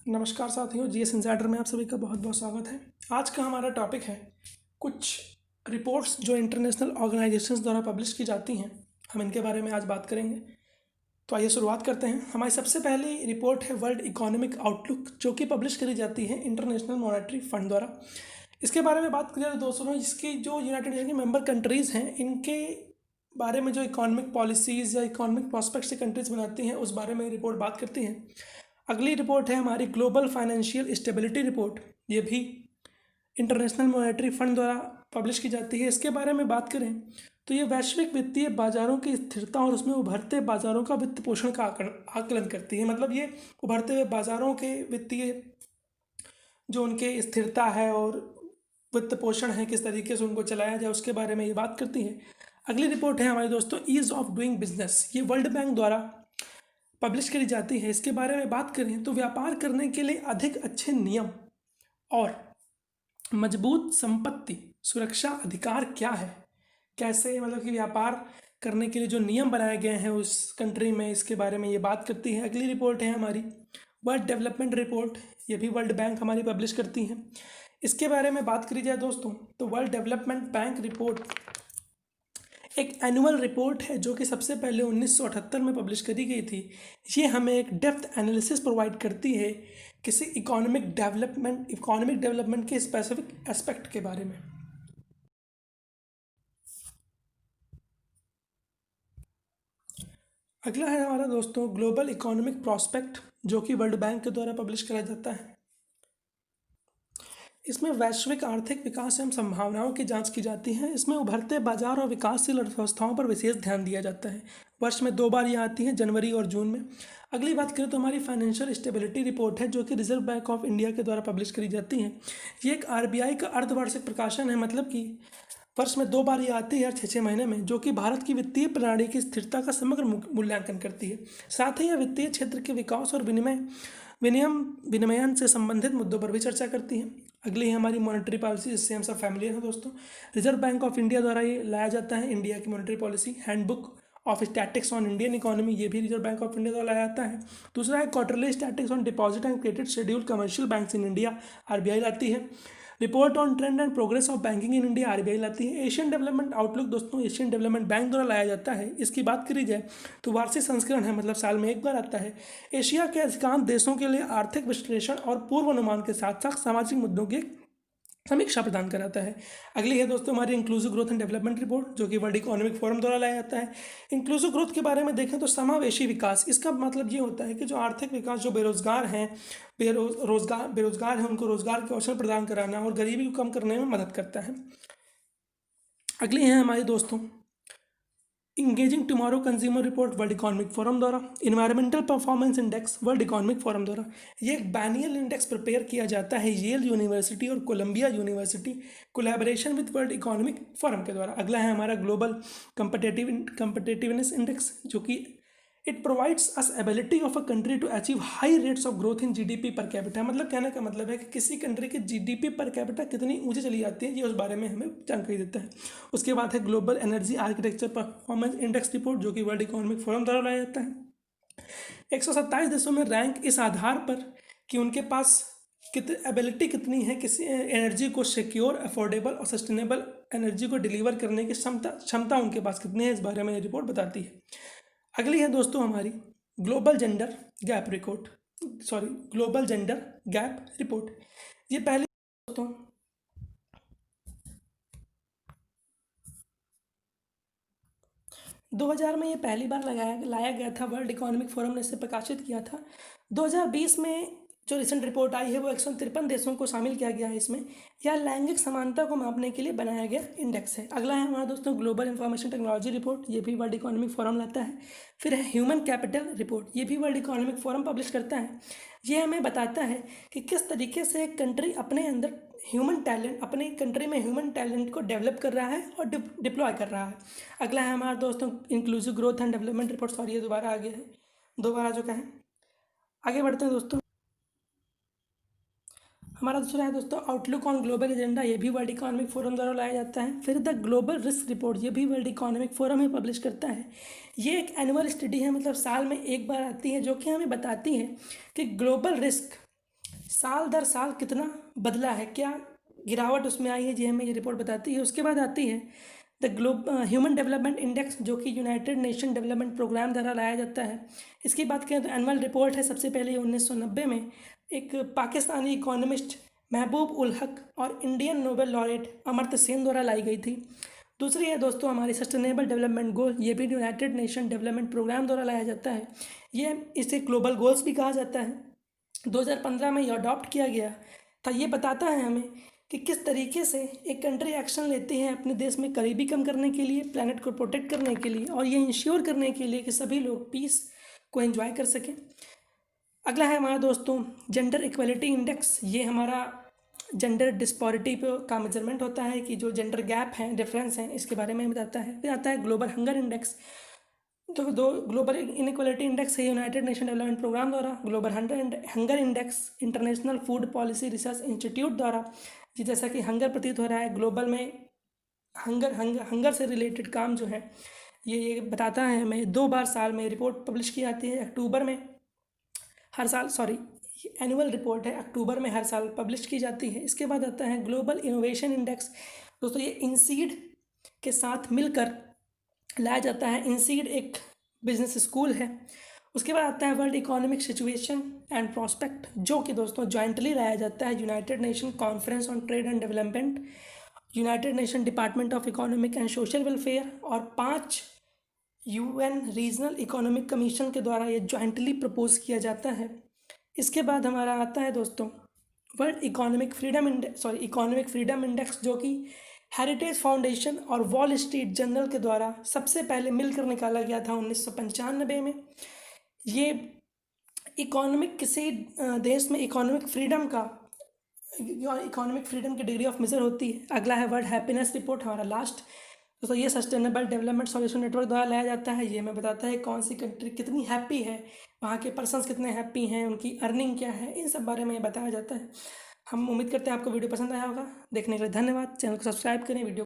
नमस्कार साथियों, GS insider में आप सभी का बहुत बहुत स्वागत है। आज का हमारा टॉपिक है कुछ रिपोर्ट्स जो इंटरनेशनल ऑर्गेनाइजेशंस द्वारा पब्लिश की जाती हैं। हम इनके बारे में आज बात करेंगे। तो आइए शुरुआत करते हैं। हमारी सबसे पहली रिपोर्ट है वर्ल्ड इकोनॉमिक आउटलुक, जो कि पब्लिश करी जाती है इंटरनेशनल मॉनेटरी फंड द्वारा। इसके बारे में बात करें तो दोस्तों, इसकी जो यूनाइटेड नेशन की मेंबर कंट्रीज़ हैं, इनके बारे में जो इकोनॉमिक पॉलिसीज़ या इकोनॉमिक प्रॉस्पेक्ट से कंट्रीज बनाती हैं, उस बारे में रिपोर्ट बात करती हैं। अगली रिपोर्ट है हमारी ग्लोबल फाइनेंशियल स्टेबिलिटी रिपोर्ट। ये भी इंटरनेशनल मॉनेटरी फंड द्वारा पब्लिश की जाती है। इसके बारे में बात करें तो ये वैश्विक वित्तीय बाजारों की स्थिरता और उसमें उभरते बाजारों का वित्त पोषण का आकलन करती है। मतलब ये उभरते हुए बाजारों के वित्तीय जो उनके स्थिरता है और वित्त पोषण है, किस तरीके से उनको चलाया जाए, उसके बारे में ये बात करती है। अगली रिपोर्ट है हमारे दोस्तों ईज़ ऑफ डूइंग बिजनेस। ये वर्ल्ड बैंक द्वारा पब्लिश करी जाती है। इसके बारे में बात करें तो व्यापार करने के लिए अधिक अच्छे नियम और मजबूत संपत्ति सुरक्षा अधिकार क्या है, कैसे मतलब कि व्यापार करने के लिए जो नियम बनाए गए हैं उस कंट्री में, इसके बारे में ये बात करती है। अगली रिपोर्ट है हमारी वर्ल्ड डेवलपमेंट रिपोर्ट। ये भी वर्ल्ड बैंक हमारी पब्लिश करती है। इसके बारे में बात करी जाए दोस्तों तो वर्ल्ड डेवलपमेंट बैंक रिपोर्ट एक एनुअल रिपोर्ट है जो कि सबसे पहले 1978 में पब्लिश करी गई थी। ये हमें एक डेप्थ एनालिसिस प्रोवाइड करती है किसी इकोनॉमिक डेवलपमेंट के स्पेसिफिक एस्पेक्ट के बारे में। अगला है हमारा दोस्तों ग्लोबल इकोनॉमिक प्रॉस्पेक्ट, जो कि वर्ल्ड बैंक के द्वारा पब्लिश करा जाता है। इसमें वैश्विक आर्थिक विकास एवं संभावनाओं की जांच की जाती है। इसमें उभरते बाजार और विकासशील अर्थव्यवस्थाओं पर विशेष ध्यान दिया जाता है। वर्ष में 2 बार ये आती है, जनवरी और जून में। अगली बात करें तो हमारी फाइनेंशियल स्टेबिलिटी रिपोर्ट है, जो कि रिजर्व बैंक ऑफ इंडिया के द्वारा पब्लिश करी जाती है। ये एक आरबीआई का अर्धवार्षिक प्रकाशन है, मतलब कि वर्ष में 2 बार ये आती है, हर 6-6 महीने में, जो कि भारत की वित्तीय प्रणाली की स्थिरता का समग्र मूल्यांकन करती है। साथ ही यह वित्तीय क्षेत्र के विकास और विनिमयन से संबंधित मुद्दों पर भी चर्चा करती है। अगली है हमारी मॉनेटरी पॉलिसी, जिससे हम सब फैमिलियर हैं दोस्तों। रिजर्व बैंक ऑफ इंडिया द्वारा ये लाया जाता है इंडिया की monetary policy. Handbook of statics on Indian economy, ये भी रिजर्व बैंक ऑफ इंडिया द्वारा लाया जाता है। दूसरा है quarterly statics on deposit and credit schedule commercial banks in India, RBI लाती है। Report on trend and progress of banking in India, RBI लाती है। एशियन डेवलपमेंट आउटलुक दोस्तों एशियन डेवलपमेंट बैंक द्वारा लाया जाता है। इसकी बात करी जाए तो वार्षिक संस्करण है, मतलब साल में एक बार आता है। एशिया के अधिकांश देशों के लिए आर्थिक विश्लेषण और पूर्वानुमान के साथ साथ सामाजिक मुद्दों की समीक्षा प्रदान कराता है। अगली है दोस्तों हमारी inclusive growth and development report, जो कि वर्ल्ड इकोनॉमिक फोरम द्वारा लाया जाता है। इंक्लूसिव ग्रोथ के बारे में देखें तो समावेशी विकास, इसका मतलब ये होता है कि जो आर्थिक विकास, जो बेरोजगार हैं बेरोजगार हैं उनको रोजगार के अवसर प्रदान कराना और गरीबी को कम करने में मदद करता है। अगली है हमारी दोस्तों engaging tomorrow consumer report, World Economic Forum द्वारा। Environmental performance index, World Economic Forum द्वारा। ये एक बैनियल इंडेक्स प्रिपेयर किया जाता है येल यूनिवर्सिटी और Columbia University collaboration with World Economic Forum के द्वारा। अगला है हमारा ग्लोबल कंपटेटिवनेस इंडेक्स, जो कि it provides us ability of a country to achieve high rates of growth in GDP per capita. मतलब कहने का मतलब है कि किसी कंट्री की जीडीपी पर कैपिटा कितनी ऊंची चली जाती है, ये उस बारे में हमें जानकारी देता है। उसके बाद है global energy architecture performance index report, जो कि वर्ल्ड इकोनॉमिक फोरम द्वारा लाया जाता है। 127 देशों में रैंक इस आधार पर कि उनके पास एबिलिटी कितनी है किसी एनर्जी को सिक्योर, अफोर्डेबल और सस्टेनेबल एनर्जी को डिलीवर करने की क्षमता उनके पास कितनी है, इस बारे में ये रिपोर्ट बताती है। अगली है दोस्तों हमारी ग्लोबल जेंडर गैप रिपोर्ट। ये पहली दोस्तों 2000 में ये पहली बार लाया गया था। वर्ल्ड इकोनॉमिक फोरम ने इसे प्रकाशित किया था। 2020 में जो रिसेंट रिपोर्ट आई है वो 153 देशों को शामिल किया गया है इसमें। यह लैंगिक समानता को मापने के लिए बनाया गया इंडेक्स है। अगला है हमारा दोस्तों ग्लोबल इंफॉर्मेशन टेक्नोलॉजी रिपोर्ट, ये भी वर्ल्ड इकोनॉमिक फोरम लाता है। फिर है ह्यूमन कैपिटल रिपोर्ट, ये भी वर्ल्ड इकोनॉमिक फोरम पब्लिश करता है। ये हमें बताता है कि किस तरीके से एक कंट्री अपने अंदर अपनी कंट्री में ह्यूमन टैलेंट को डेवलप कर रहा है और डिप्लॉय कर रहा है। अगला है हमारा दोस्तों inclusive growth and development report, sorry ये दोबारा आ गया है, दोबारा आ चुका है। आगे बढ़ते हैं दोस्तों। हमारा दूसरा है दोस्तों आउटलुक ऑन ग्लोबल एजेंडा, ये भी वर्ल्ड इकोनॉमिक फोरम द्वारा लाया जाता है। फिर द ग्लोबल रिस्क रिपोर्ट, ये भी वर्ल्ड इकोनॉमिक फोरम ही पब्लिश करता है। ये एक एनुअल स्टडी है, मतलब साल में एक बार आती है, जो कि हमें बताती है कि ग्लोबल रिस्क साल दर साल कितना बदला है, क्या गिरावट उसमें आई है, जी हमें ये रिपोर्ट बताती है। उसके बाद आती है द ह्यूमन डेवलपमेंट इंडेक्स, जो कि यूनाइटेड नेशन डेवलपमेंट प्रोग्राम द्वारा लाया जाता है। इसकी बात करें तो एनुअल रिपोर्ट है, सबसे पहले 1990 में एक पाकिस्तानी इकोनॉमिस्ट महबूब उल हक और Indian Nobel laureate Amartya Sen द्वारा लाई गई थी। दूसरी है दोस्तों हमारी सस्टेनेबल डेवलपमेंट गोल, ये भी यूनाइटेड नेशन डेवलपमेंट प्रोग्राम द्वारा लाया जाता है। ये इसे ग्लोबल गोल्स भी कहा जाता है। 2015 में यह अडॉप्ट किया गया था। ये बताता है हमें कि किस तरीके से एक कंट्री एक्शन लेती है अपने देश में गरीबी कम करने के लिए, प्लानट को प्रोटेक्ट करने के लिए, और ये इंश्योर करने के लिए कि सभी लोग पीस को एंजॉय कर सकें। अगला है हमारा दोस्तों जेंडर इक्वलिटी इंडेक्स। ये हमारा जेंडर डिस्पैरिटी पे का मेजरमेंट होता है कि जो जेंडर गैप है, डिफरेंस है, इसके बारे में बताता है। फिर आता है ग्लोबल हंगर इंडेक्स। तो दो ग्लोबल इनइक्वालिटी इंडेक्स है यूनाइटेड नेशन डेवलपमेंट प्रोग्राम द्वारा, global hunger index international food policy research institute द्वारा। जी जैसा कि हंगर प्रतीत हो रहा है, ग्लोबल में हंगर से रिलेटेड काम जो है ये बताता है हमें। 2 बार साल में रिपोर्ट पब्लिश की जाती है, अक्टूबर में हर साल, सॉरी एनुअल रिपोर्ट है, अक्टूबर में हर साल पब्लिश की जाती है। इसके बाद आता है ग्लोबल इनोवेशन इंडेक्स। दोस्तों ये इंसीड के साथ मिलकर लाया जाता है। इंसीड एक बिजनेस स्कूल है। उसके बाद आता है world economic situation and prospect, जो कि दोस्तों जॉइंटली लाया जाता है United nation conference on trade and development, United nation department of economic and social welfare और 5 यूएन रीजनल इकोनॉमिक कमीशन के द्वारा ये जॉइंटली प्रपोज किया जाता है। इसके बाद हमारा आता है दोस्तों वर्ल्ड इकोनॉमिक फ्रीडम इंडेक्स, जो कि हेरिटेज फाउंडेशन और वॉल स्ट्रीट जर्नल के द्वारा सबसे पहले मिलकर निकाला गया था 1995 में। ये किसी देश में इकोनॉमिक फ्रीडम की डिग्री ऑफ मेजर होती है। अगला है वर्ल्ड हैप्पीनेस रिपोर्ट, हमारा लास्ट। तो ये सस्टेनेबल डेवलपमेंट सॉल्यूशन नेटवर्क द्वारा लाया जाता है। ये हमें बताता है कौन सी कंट्री कितनी हैप्पी है, वहाँ के पर्सन्स कितने हैप्पी हैं, उनकी अर्निंग क्या है, इन सब बारे में ये बताया जाता है। हम उम्मीद करते हैं आपको वीडियो पसंद आया होगा। देखने के लिए धन्यवाद। चैनल को सब्सक्राइब करें, वीडियो